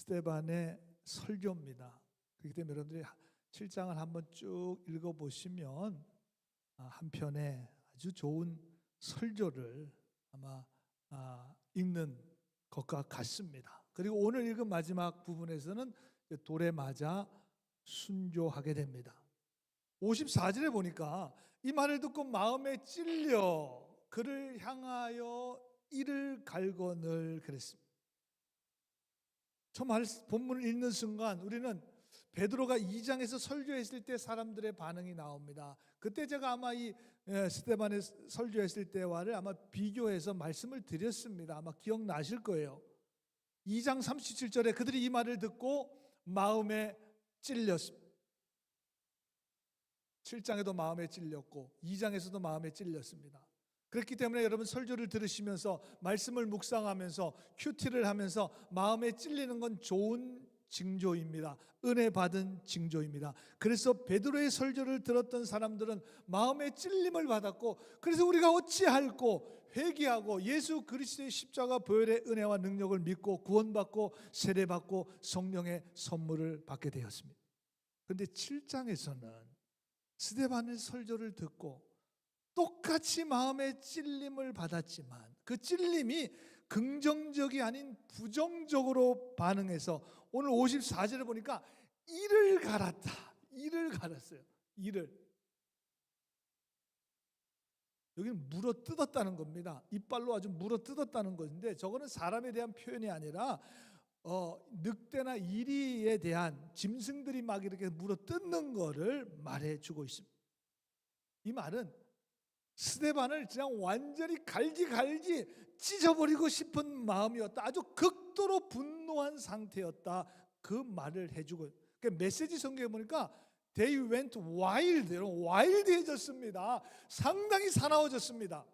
스데반의 설교입니다. 그렇기 때문에 여러분들이 7장을 한번 쭉 읽어보시면 한편의 아주 좋은 설교를 아마 읽는 것과 같습니다. 그리고 오늘 읽은 마지막 부분에서는 돌에 맞아 순교하게 됩니다. 54절에 보니까 이 말을 듣고 마음에 찔려 그를 향하여 이를 갈거늘 그랬습니다. 저 본문을 읽는 순간 우리는 베드로가 2장에서 설교했을 때 사람들의 반응이 나옵니다. 그때 제가 아마 이 스데반의 설교했을 때와를 아마 비교해서 말씀을 드렸습니다. 아마 기억나실 거예요. 2장 37절에 그들이 이 말을 듣고 마음에 찔렸습니다. 7장에도 마음에 찔렸고 2장에서도 마음에 찔렸습니다. 그렇기 때문에 여러분 설교를 들으시면서 말씀을 묵상하면서 큐티를 하면서 마음에 찔리는 건 좋은 징조입니다. 은혜 받은 징조입니다. 그래서 베드로의 설교를 들었던 사람들은 마음에 찔림을 받았고, 그래서 우리가 어찌할꼬 회개하고 예수 그리스도의 십자가 보혈의 은혜와 능력을 믿고 구원받고 세례받고 성령의 선물을 받게 되었습니다. 그런데 7장에서는 스데반의 설교를 듣고 똑같이 마음에 찔림을 받았지만 그 찔림이 긍정적이 아닌 부정적으로 반응해서 오늘 54절에 보니까 이를 갈았다. 이를 갈았어요. 이를. 여기는 물어 뜯었다는 겁니다. 이빨로 아주 물어 뜯었다는 것인데 저거는 사람에 대한 표현이 아니라 늑대나 이리에 대한 짐승들이 막 이렇게 물어 뜯는 거를 말해주고 있습니다. 이 말은 스데반을 그냥 완전히 갈기 찢어버리고 싶은 마음이었다. 아주 극도로 분노한 상태였다. 그 말을 해주고, 그러니까 메시지 성경에 보니까 They went wild, 와일드해졌습니다. 상당히 사나워졌습니다.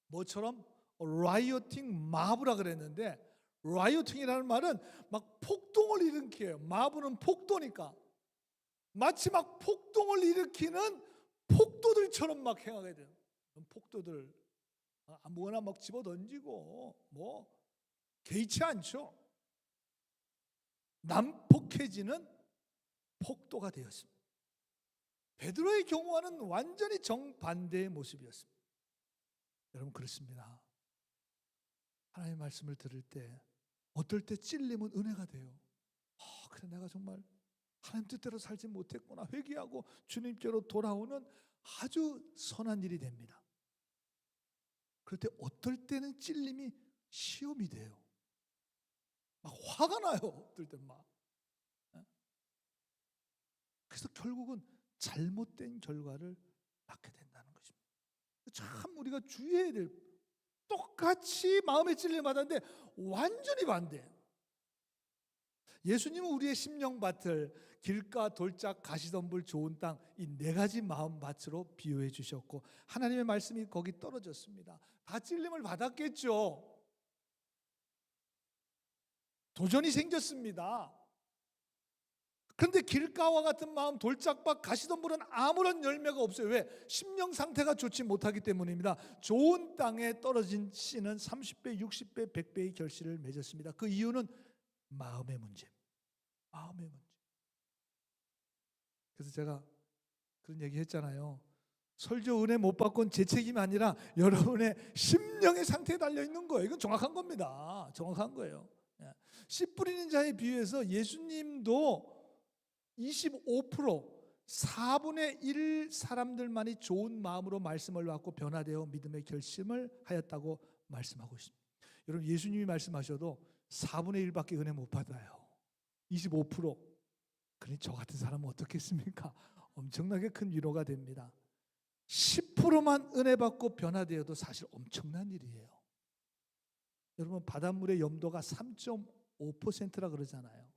뭐처럼 rioting mob라 그랬는데, rioting이라는 말은 막 폭동을 일으켜요. mob는 폭도니까 마치 막 폭동을 일으키는 폭도들처럼 막 행하게 돼요. 폭도들 아무거나 막 집어 던지고 뭐 개의치 않죠. 난폭해지는 폭도가 되었습니다. 베드로의 경우와는 완전히 정반대의 모습이었습니다. 여러분 그렇습니다. 하나님의 말씀을 들을 때 어떨 때 찔림은 은혜가 돼요. 그래 내가 정말 하나님 뜻대로 살지 못했구나 회개하고 주님께로 돌아오는 아주 선한 일이 됩니다. 그럴 때 어떨 때는 찔림이 시험이 돼요. 막 화가 나요. 어떨 때는 막. 그래서 결국은 잘못된 결과를 낳게 된다는 것입니다. 참 우리가 주의해야 될, 똑같이 마음에 찔림 받았는데 완전히 반대. 예수님은 우리의 심령밭을 길가 돌짝 가시덤불 좋은 땅 이 네 가지 마음밭으로 비유해 주셨고 하나님의 말씀이 거기 떨어졌습니다. 다 찔림을 받았겠죠. 도전이 생겼습니다. 그런데 길가와 같은 마음 돌짝밭 가시덤불은 아무런 열매가 없어요. 왜? 심령 상태가 좋지 못하기 때문입니다. 좋은 땅에 떨어진 씨는 30배, 60배, 100배의 결실을 맺었습니다. 그 이유는 마음의 문제입니다. 마음의 문제. 그래서 제가 그런 얘기 했잖아요. 설교 은혜 못 받고는 제 책임이 아니라 여러분의 심령의 상태에 달려있는 거예요. 이건 정확한 겁니다. 정확한 거예요. 씨 뿌리는 자에 비유해서 예수님도 25% 4분의 1 사람들만이 좋은 마음으로 말씀을 받고 변화되어 믿음의 결심을 하였다고 말씀하고 있습니다. 여러분 예수님이 말씀하셔도 4분의 1밖에 은혜 못 받아요. 25%. 그러니 저 같은 사람은 어떻겠습니까? 엄청나게 큰 위로가 됩니다. 10%만 은혜 받고 변화되어도 사실 엄청난 일이에요. 여러분 바닷물의 염도가 3.5%라 그러잖아요.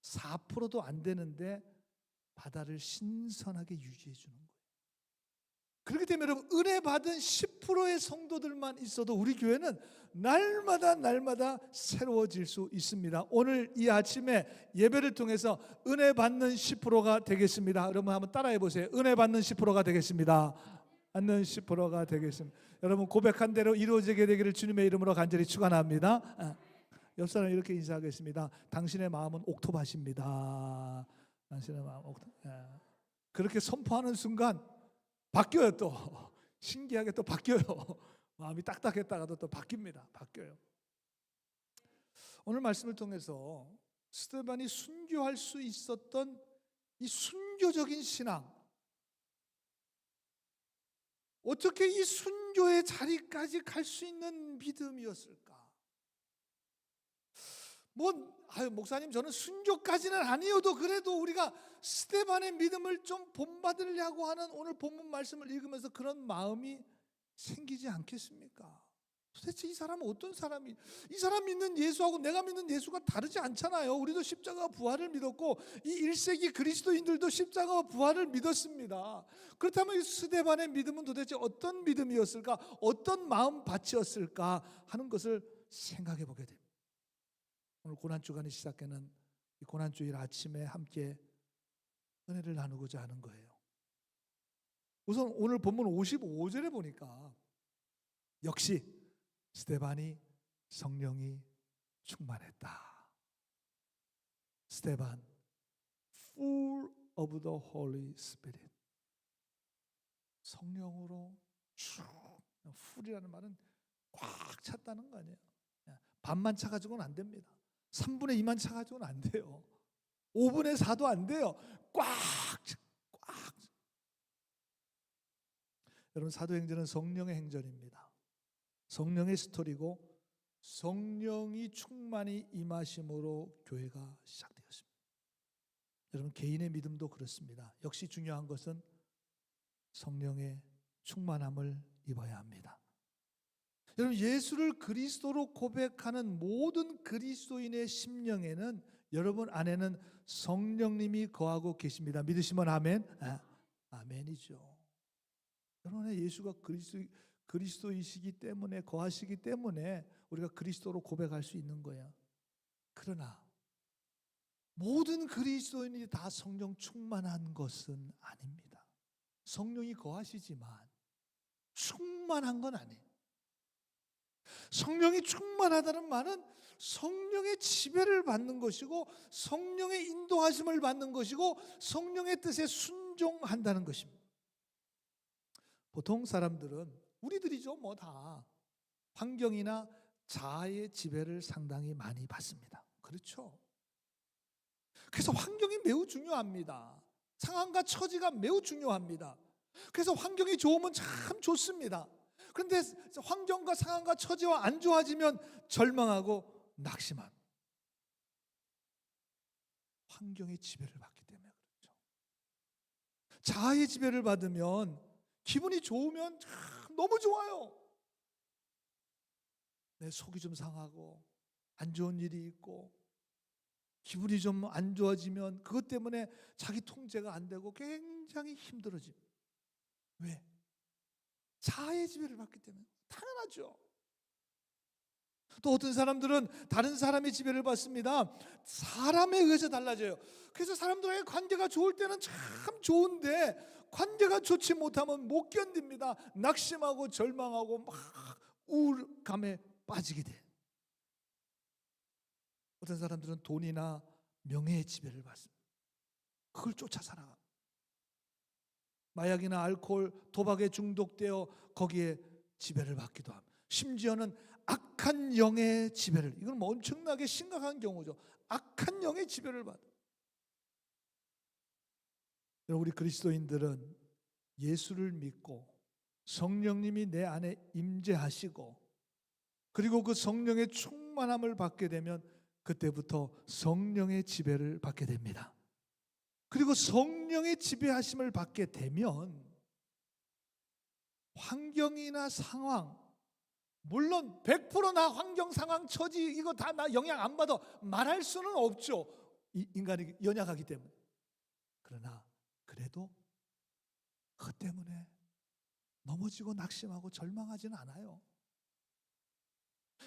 4%도 안 되는데 바다를 신선하게 유지해 주는 거예요. 그렇기 때문에 여러분 은혜 받은 10%의 성도들만 있어도 우리 교회는 날마다 새로워질 수 있습니다. 오늘 이 아침에 예배를 통해서 은혜 받는 10%가 되겠습니다. 여러분 한번 따라해 보세요. 은혜 받는 10%가 되겠습니다. 받는 10%가 되겠습니다. 여러분 고백한 대로 이루어지게 되기를 주님의 이름으로 간절히 축원합니다. 옆 사람 이렇게 인사하겠습니다. 당신의 마음은 옥토밭입니다. 당신의 마음 옥토. 예. 그렇게 선포하는 순간 바뀌어요. 또 신기하게 또 바뀌어요. 마음이 딱딱했다가도 또 바뀝니다. 바뀌어요. 오늘 말씀을 통해서 스데반이 순교할 수 있었던 이 순교적인 신앙, 어떻게 이 순교의 자리까지 갈 수 있는 믿음이었을까? 목사님, 저는 순교까지는 아니어도 그래도 우리가 스데반의 믿음을 좀 본받으려고 하는 오늘 본문 말씀을 읽으면서 그런 마음이 생기지 않겠습니까? 도대체 이 사람은 어떤 사람이, 이 사람 믿는 예수하고 내가 믿는 예수가 다르지 않잖아요. 우리도 십자가 부활을 믿었고 이 1세기 그리스도인들도 십자가 부활을 믿었습니다. 그렇다면 이 스데반의 믿음은 도대체 어떤 믿음이었을까? 어떤 마음밭이었을까 하는 것을 생각해 보게 됩니다. 오늘 고난주간이 시작되는 이 고난주일 아침에 함께 은혜를 나누고자 하는 거예요. 우선 오늘 본문 55절에 보니까 역시 스데반이 성령이 충만했다. 스데반 full of the Holy Spirit. 성령으로 쭉, full이라는 말은 꽉 찼다는 거 아니에요. 반만 차가지고는 안 됩니다. 3분의 2만 차가지고는 안 돼요. 5분의 4도 안 돼요. 꽉. 여러분, 사도행전은 성령의 행전입니다. 성령의 스토리고 성령이 충만히 임하심으로 교회가 시작되었습니다. 여러분, 개인의 믿음도 그렇습니다. 역시 중요한 것은 성령의 충만함을 입어야 합니다. 여러분, 예수를 그리스도로 고백하는 모든 그리스도인의 심령에는, 여러분 안에는 성령님이 거하고 계십니다. 믿으시면 아멘? 아멘이죠. 여러분의 예수가 그리스도이시기 때문에, 거하시기 때문에 우리가 그리스도로 고백할 수 있는 거야. 그러나 모든 그리스도인이 다 성령 충만한 것은 아닙니다. 성령이 거하시지만 충만한 건 아니에요. 성령이 충만하다는 말은 성령의 지배를 받는 것이고 성령의 인도하심을 받는 것이고 성령의 뜻에 순종한다는 것입니다. 보통 사람들은, 우리들이죠, 뭐 다 환경이나 자아의 지배를 상당히 많이 받습니다. 그렇죠? 그래서 환경이 매우 중요합니다. 상황과 처지가 매우 중요합니다. 그래서 환경이 좋으면 참 좋습니다. 그런데 환경과 상황과 처지와 안 좋아지면 절망하고 낙심한, 환경의 지배를 받기 때문에 그렇죠. 자아의 지배를 받으면 기분이 좋으면 참 너무 좋아요. 내 속이 좀 상하고 안 좋은 일이 있고 기분이 좀 안 좋아지면 그것 때문에 자기 통제가 안 되고 굉장히 힘들어집니다. 왜? 자아의 지배를 받기 때문에. 당연하죠. 또 어떤 사람들은 다른 사람의 지배를 받습니다. 사람에 의해서 달라져요. 그래서 사람들과의 관계가 좋을 때는 참 좋은데 관계가 좋지 못하면 못 견딥니다. 낙심하고 절망하고 막 우울감에 빠지게 돼. 어떤 사람들은 돈이나 명예의 지배를 받습니다. 그걸 쫓아 살아가. 마약이나 알코올, 도박에 중독되어 거기에 지배를 받기도 합니다. 심지어는 악한 영의 지배를, 이건 뭐 엄청나게 심각한 경우죠. 악한 영의 지배를 받아. 우리 그리스도인들은 예수를 믿고 성령님이 내 안에 임재하시고 그리고 그 성령의 충만함을 받게 되면 그때부터 성령의 지배를 받게 됩니다. 그리고 성령의 지배하심을 받게 되면 환경이나 상황, 물론 100% 환경, 상황, 처지 이거 다 나 영향 안 받아 말할 수는 없죠. 인간이 연약하기 때문에. 그러나 그래도 그것 때문에 넘어지고 낙심하고 절망하지는 않아요.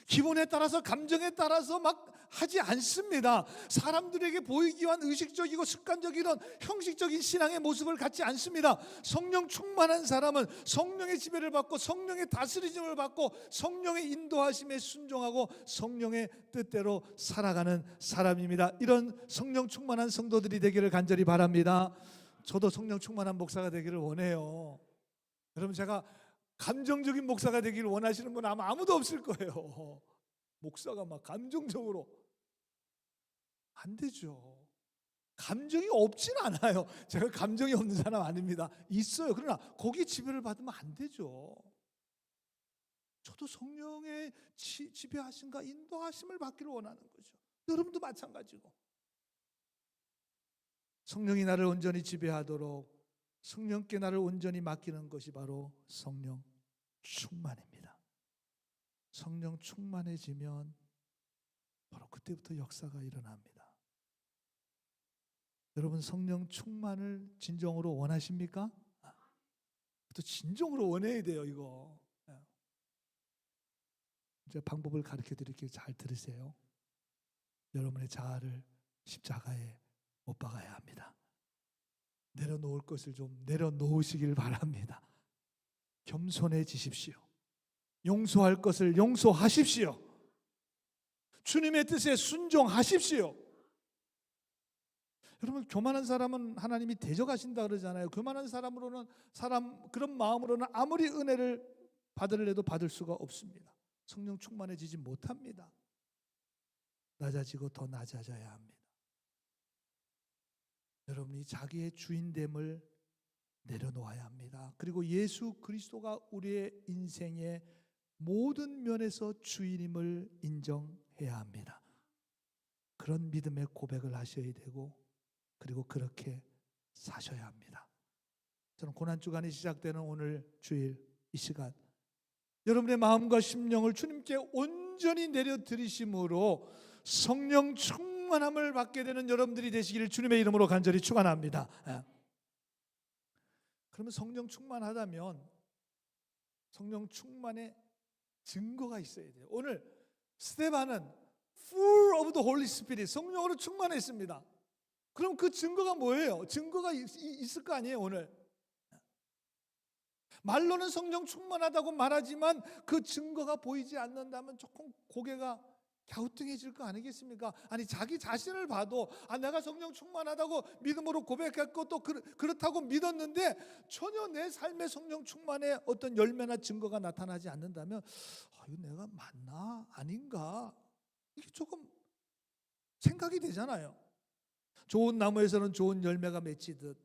기분에 따라서 감정에 따라서 막 하지 않습니다. 사람들에게 보이기 위한 의식적이고 습관적인 형식적인 신앙의 모습을 갖지 않습니다. 성령 충만한 사람은 성령의 지배를 받고 성령의 다스리심을 받고 성령의 인도하심에 순종하고 성령의 뜻대로 살아가는 사람입니다. 이런 성령 충만한 성도들이 되기를 간절히 바랍니다. 저도 성령 충만한 목사가 되기를 원해요. 여러분, 제가 감정적인 목사가 되기를 원하시는 분 아마 아무도 없을 거예요. 목사가 막 감정적으로 안 되죠. 감정이 없진 않아요. 제가 감정이 없는 사람 아닙니다. 있어요. 그러나 거기에 지배를 받으면 안 되죠. 저도 성령의 지배하심과 인도하심을 받기를 원하는 거죠. 여러분도 마찬가지고. 성령이 나를 온전히 지배하도록 성령께 나를 온전히 맡기는 것이 바로 성령 충만입니다. 성령 충만해지면 바로 그때부터 역사가 일어납니다. 여러분, 성령 충만을 진정으로 원하십니까? 또 진정으로 원해야 돼요, 이거. 이제 방법을 가르쳐 드릴게요. 잘 들으세요. 여러분의 자아를 십자가에 못 박아야 합니다. 내려놓을 것을 좀 내려놓으시길 바랍니다. 겸손해지십시오. 용서할 것을 용서하십시오. 주님의 뜻에 순종하십시오. 여러분, 교만한 사람은 하나님이 대적하신다 그러잖아요. 교만한 사람으로는 그런 마음으로는 아무리 은혜를 받으려도 받을 수가 없습니다. 성령 충만해지지 못합니다. 낮아지고 더 낮아져야 합니다. 여러분이 자기의 주인됨을 내려놓아야 합니다. 그리고 예수 그리스도가 우리의 인생의 모든 면에서 주인임을 인정해야 합니다. 그런 믿음의 고백을 하셔야 되고, 그리고 그렇게 사셔야 합니다. 저는 고난주간이 시작되는 오늘 주일 이 시간, 여러분의 마음과 심령을 주님께 온전히 내려드리심으로 성령 충만함을 받게 되는 여러분들이 되시기를 주님의 이름으로 간절히 축원합니다. 그러면 성령 충만하다면 성령 충만의 증거가 있어야 돼요. 오늘 스데반은 full of the Holy Spirit, 성령으로 충만했습니다. 그럼 그 증거가 뭐예요? 증거가 있을 거 아니에요. 오늘 말로는 성령 충만하다고 말하지만 그 증거가 보이지 않는다면 조금 고개가 갸우뚱해질 거 아니겠습니까? 아니, 자기 자신을 봐도 내가 성령 충만하다고 믿음으로 고백했고 또 그렇다고 믿었는데 전혀 내 삶의 성령 충만의 어떤 열매나 증거가 나타나지 않는다면 이거 내가 맞나 아닌가, 이게 조금 생각이 되잖아요. 좋은 나무에서는 좋은 열매가 맺히듯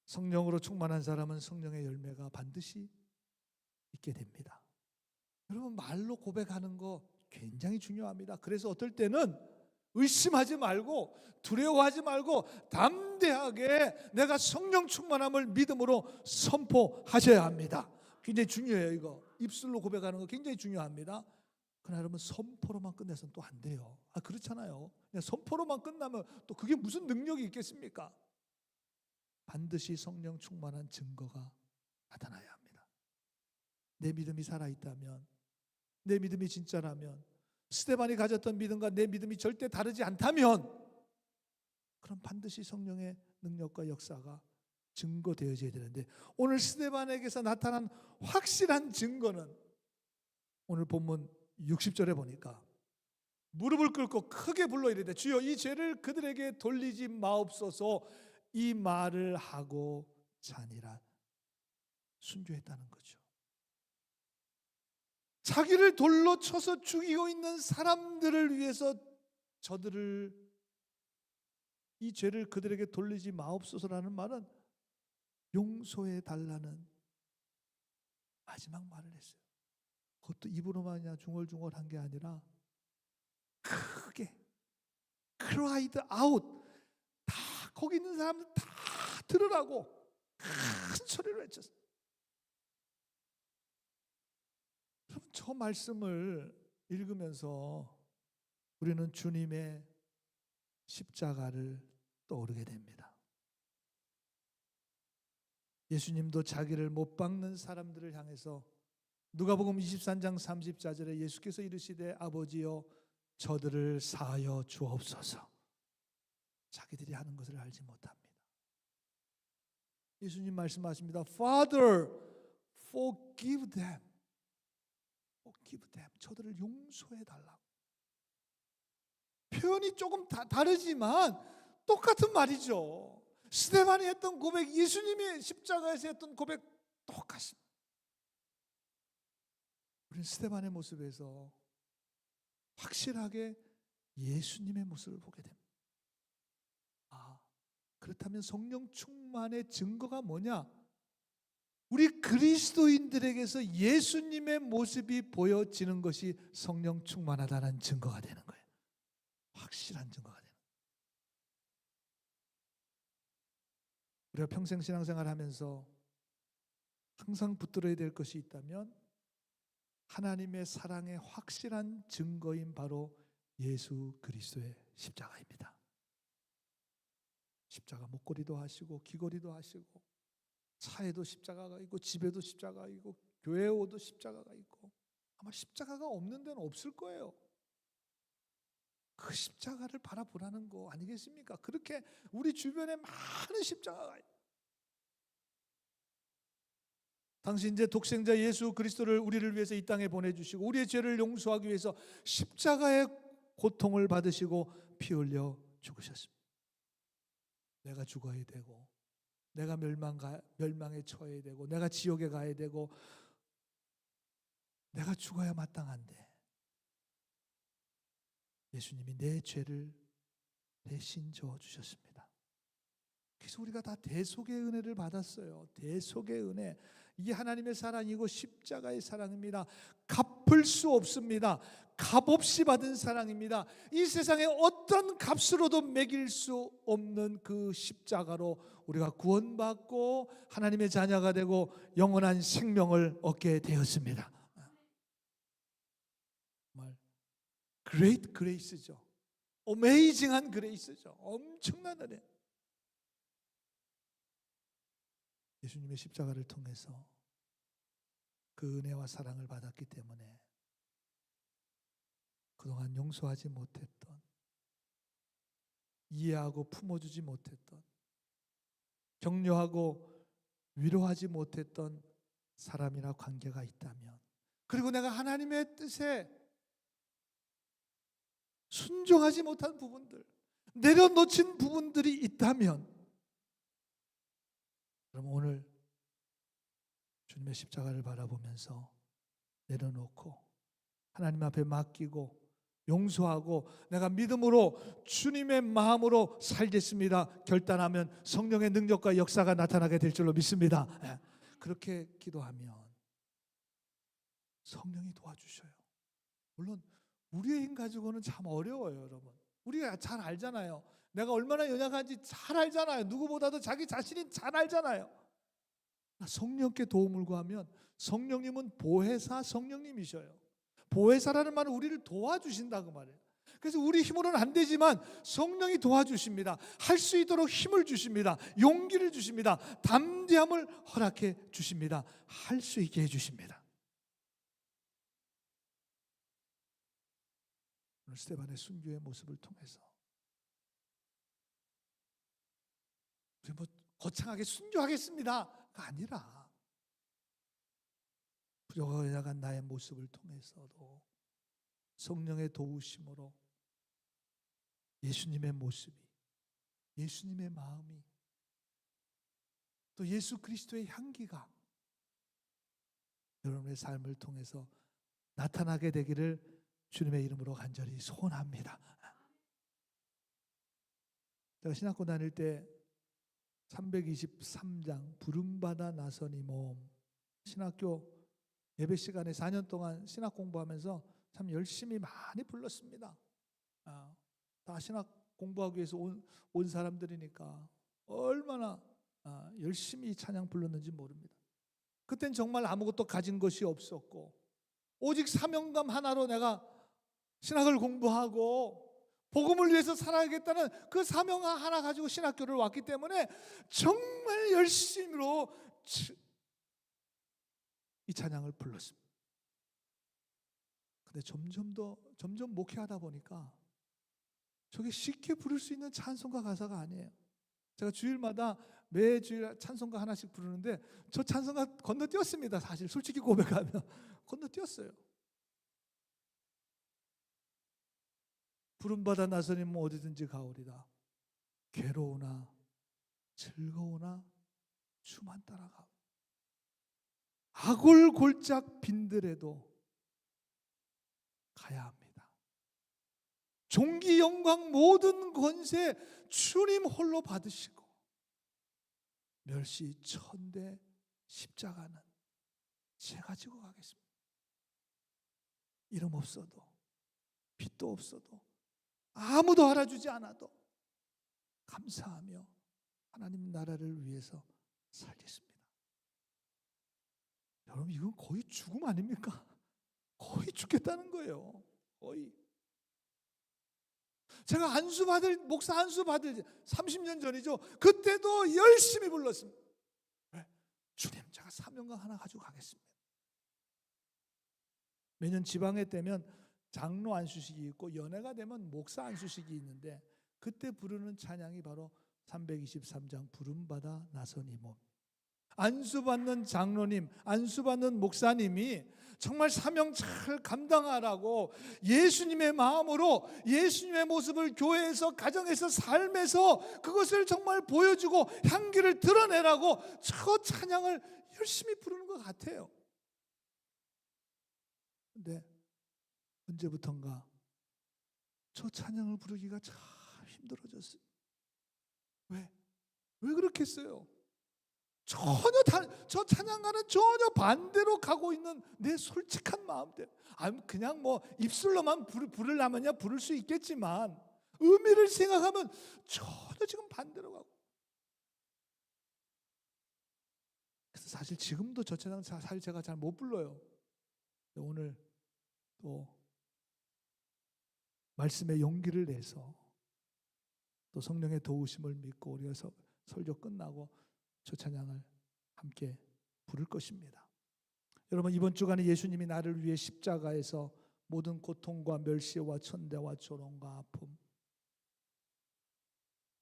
성령으로 충만한 사람은 성령의 열매가 반드시 있게 됩니다. 여러분, 말로 고백하는 거 굉장히 중요합니다. 그래서 어떨 때는 의심하지 말고 두려워하지 말고 담대하게 내가 성령 충만함을 믿음으로 선포하셔야 합니다. 굉장히 중요해요. 이거 입술로 고백하는 거 굉장히 중요합니다. 그러나 여러분, 선포로만 끝내서는 또 안 돼요. 그렇잖아요. 그냥 선포로만 끝나면 또 그게 무슨 능력이 있겠습니까? 반드시 성령 충만한 증거가 나타나야 합니다. 내 믿음이 살아있다면, 내 믿음이 진짜라면, 스데반이 가졌던 믿음과 내 믿음이 절대 다르지 않다면, 그럼 반드시 성령의 능력과 역사가 증거되어져야 되는데, 오늘 스데반에게서 나타난 확실한 증거는 오늘 본문 60절에 보니까 무릎을 꿇고 크게 불러 이르되 주여 이 죄를 그들에게 돌리지 마옵소서, 이 말을 하고 자니라. 순교했다는 거죠. 자기를 돌로 쳐서 죽이고 있는 사람들을 위해서 저들을, 이 죄를 그들에게 돌리지 마옵소서라는 말은 용서해 달라는 마지막 말을 했어요. 그것도 입으로만 그냥 중얼중얼한 게 아니라 크게 cried out, 다 거기 있는 사람들 다 들으라고 큰 소리로 외쳤어요. 여러분, 저 말씀을 읽으면서 우리는 주님의 십자가를 떠오르게 됩니다. 예수님도 자기를 못 박는 사람들을 향해서 누가복음 23장 34절에 예수께서 이르시되 아버지여 저들을 사하여 주옵소서. 자기들이 하는 것을 알지 못합니다. 예수님 말씀하십니다. Father, forgive them. Forgive them. 저들을 용서해 달라고. 표현이 조금 다르지만 똑같은 말이죠. 스데반이 했던 고백, 예수님이 십자가에서 했던 고백 똑같습니다. 우리는 스데반의 모습에서 확실하게 예수님의 모습을 보게 됩니다. 그렇다면 성령 충만의 증거가 뭐냐? 우리 그리스도인들에게서 예수님의 모습이 보여지는 것이 성령 충만하다는 증거가 되는 거예요. 확실한 증거가 되는 거예요. 우리가 평생 신앙생활 하면서 항상 붙들어야 될 것이 있다면 하나님의 사랑의 확실한 증거인 바로 예수 그리스도의 십자가입니다. 십자가 목걸이도 하시고 귀걸이도 하시고 차에도 십자가가 있고 집에도 십자가가 있고 교회에 오도 십자가가 있고 아마 십자가가 없는 데는 없을 거예요. 그 십자가를 바라보라는 거 아니겠습니까? 그렇게 우리 주변에 많은 십자가가 있어요. 당시 이제 독생자 예수 그리스도를 우리를 위해서 이 땅에 보내주시고 우리의 죄를 용서하기 위해서 십자가의 고통을 받으시고 피 흘려 죽으셨습니다. 내가 죽어야 되고 내가 멸망에 처해야 되고 내가 지옥에 가야 되고 내가 죽어야 마땅한데 예수님이 내 죄를 대신 져주셨습니다. 그래서 우리가 다 대속의 은혜를 받았어요. 대속의 은혜. 이게 하나님의 사랑이고 십자가의 사랑입니다. 갚을 수 없습니다. 값없이 받은 사랑입니다. 이 세상에 어떤 값으로도 매길 수 없는 그 십자가로 우리가 구원받고 하나님의 자녀가 되고 영원한 생명을 얻게 되었습니다. 정말 Great Grace죠. 어메이징한 그레이스죠. 엄청난 은혜. 예수님의 십자가를 통해서 그 은혜와 사랑을 받았기 때문에 그동안 용서하지 못했던, 이해하고 품어주지 못했던, 격려하고 위로하지 못했던 사람이나 관계가 있다면, 그리고 내가 하나님의 뜻에 순종하지 못한 부분들, 내려놓친 부분들이 있다면, 그럼 오늘 주님의 십자가를 바라보면서 내려놓고 하나님 앞에 맡기고 용서하고 내가 믿음으로 주님의 마음으로 살겠습니다 결단하면 성령의 능력과 역사가 나타나게 될 줄로 믿습니다. 그렇게 기도하면 성령이 도와주셔요. 물론 우리의 힘 가지고는 참 어려워요, 여러분. 우리가 잘 알잖아요. 내가 얼마나 연약한지 잘 알잖아요. 누구보다도 자기 자신이 잘 알잖아요. 성령께 도움을 구하면 성령님은 보혜사 성령님이셔요. 보혜사라는 말은 우리를 도와주신다 그 말이에요. 그래서 우리 힘으로는 안 되지만 성령이 도와주십니다. 할 수 있도록 힘을 주십니다. 용기를 주십니다. 담대함을 허락해 주십니다. 할 수 있게 해주십니다. 오늘 스데반의 순교의 모습을 통해서 우리 뭐 거창하게 순교하겠습니다가 아니라 부족하고 약한 나의 모습을 통해서도 성령의 도우심으로 예수님의 모습이, 예수님의 마음이, 또 예수 그리스도의 향기가 여러분의 삶을 통해서 나타나게 되기를 주님의 이름으로 간절히 소원합니다. 제가 신학교 다닐 때 323장 부름받아 나서니 모험, 신학교 예배 시간에 4년 동안 신학 공부하면서 참 열심히 많이 불렀습니다. 다 신학 공부하기 위해서 온 사람들이니까 얼마나 열심히 찬양 불렀는지 모릅니다. 그땐 정말 아무것도 가진 것이 없었고 오직 사명감 하나로 내가 신학을 공부하고 복음을 위해서 살아야겠다는 그 사명 하나 가지고 신학교를 왔기 때문에 정말 열심히로 이 찬양을 불렀습니다. 근데 점점 목회하다 보니까 저게 쉽게 부를 수 있는 찬송가 가사가 아니에요. 제가 주일마다 매주일 찬송가 하나씩 부르는데 저 찬송가 건너뛰었습니다. 사실 솔직히 고백하면 건너뛰었어요. 부름받아 나서님 어디든지 가오리다. 괴로우나 즐거우나 주만 따라가. 아골골짝 빈들에도 가야 합니다. 존귀 영광 모든 권세 주님 홀로 받으시고 멸시 천대 십자가는 제가 지고 가겠습니다. 이름 없어도 빚도 없어도 아무도 알아주지 않아도 감사하며 하나님 나라를 위해서 살겠습니다. 여러분 이건 거의 죽음 아닙니까? 거의 죽겠다는 거예요. 거의. 제가 목사 안수 받을 30년 전이죠. 그때도 열심히 불렀습니다. 왜? 주님 제가 사명감 하나 가지고 가겠습니다. 매년 지방회 때면 장로 안수식이 있고 연회가 되면 목사 안수식이 있는데 그때 부르는 찬양이 바로 323장 부름받아 나서니 몸. 안수받는 장로님, 안수받는 목사님이 정말 사명 잘 감당하라고 예수님의 마음으로 예수님의 모습을 교회에서 가정에서 삶에서 그것을 정말 보여주고 향기를 드러내라고 저 찬양을 열심히 부르는 것 같아요. 근데 언제부턴가 저 찬양을 부르기가 참 힘들어졌어요. 왜 그렇게 했어요? 저 찬양과는 전혀 반대로 가고 있는 내 솔직한 마음 때문에 그냥 뭐 입술로만 부르려면야 부를 수 있겠지만 의미를 생각하면 전혀 지금 반대로 가고. 그래서 사실 지금도 저 찬양 사실 제가 잘 못 불러요. 오늘 또 말씀의 용기를 내서 또 성령의 도우심을 믿고 우리가 설교 끝나고 저 찬양을 함께 부를 것입니다. 여러분 이번 주간에 예수님이 나를 위해 십자가에서 모든 고통과 멸시와 천대와 조롱과 아픔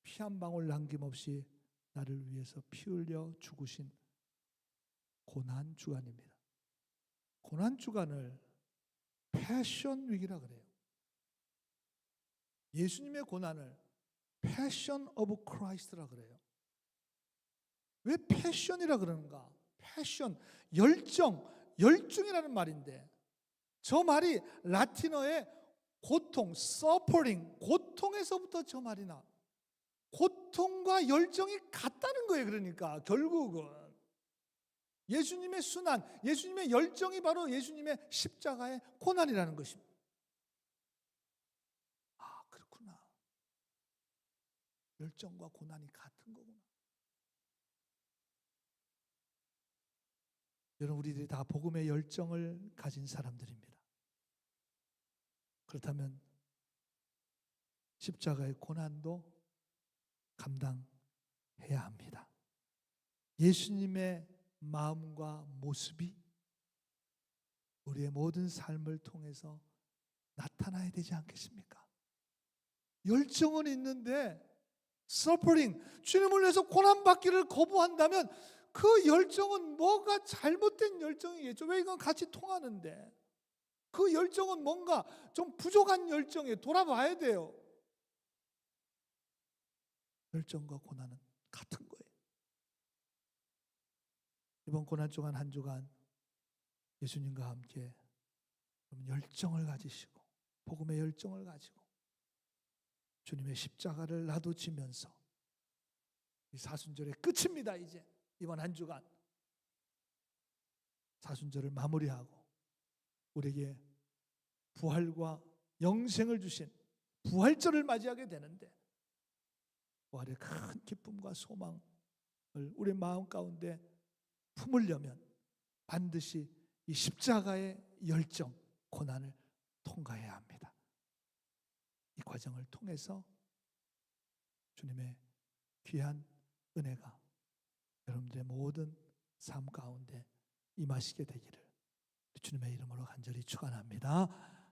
피 한 방울 남김없이 나를 위해서 피 흘려 죽으신 고난 주간입니다. 고난 주간을 패션 위기라 그래요. 예수님의 고난을 패션 오브 크라이스트라 그래요. 왜 패션이라 그러는가? 패션, 열중이라는 말인데 저 말이 라틴어의 고통, suffering, 고통에서부터 저 말이 나. 고통과 열정이 같다는 거예요. 그러니까 결국은 예수님의 순환, 예수님의 열정이 바로 예수님의 십자가의 고난이라는 것입니다. 아, 그렇구나. 열정과 고난이 같은 거구나. 여러분 우리들이 다 복음의 열정을 가진 사람들입니다. 그렇다면 십자가의 고난도 감당해야 합니다. 예수님의 마음과 모습이 우리의 모든 삶을 통해서 나타나야 되지 않겠습니까? 열정은 있는데 suffering, 주님을 위해서 고난받기를 거부한다면 그 열정은 뭐가 잘못된 열정이겠죠. 왜 이건 같이 통하는데 그 열정은 뭔가 좀 부족한 열정이에요. 돌아봐야 돼요. 열정과 고난은 같은 거예요. 이번 고난 주간 한 주간 예수님과 함께 열정을 가지시고 복음의 열정을 가지고 주님의 십자가를 나도 지면서 이 사순절의 끝입니다. 이제 이번 한 주간 사순절을 마무리하고 우리에게 부활과 영생을 주신 부활절을 맞이하게 되는데 부활의 큰 기쁨과 소망을 우리 마음 가운데 품으려면 반드시 이 십자가의 열정, 고난을 통과해야 합니다. 이 과정을 통해서 주님의 귀한 은혜가 여러분들의 모든 삶 가운데 임하시게 되기를 주님의 이름으로 간절히 축원합니다.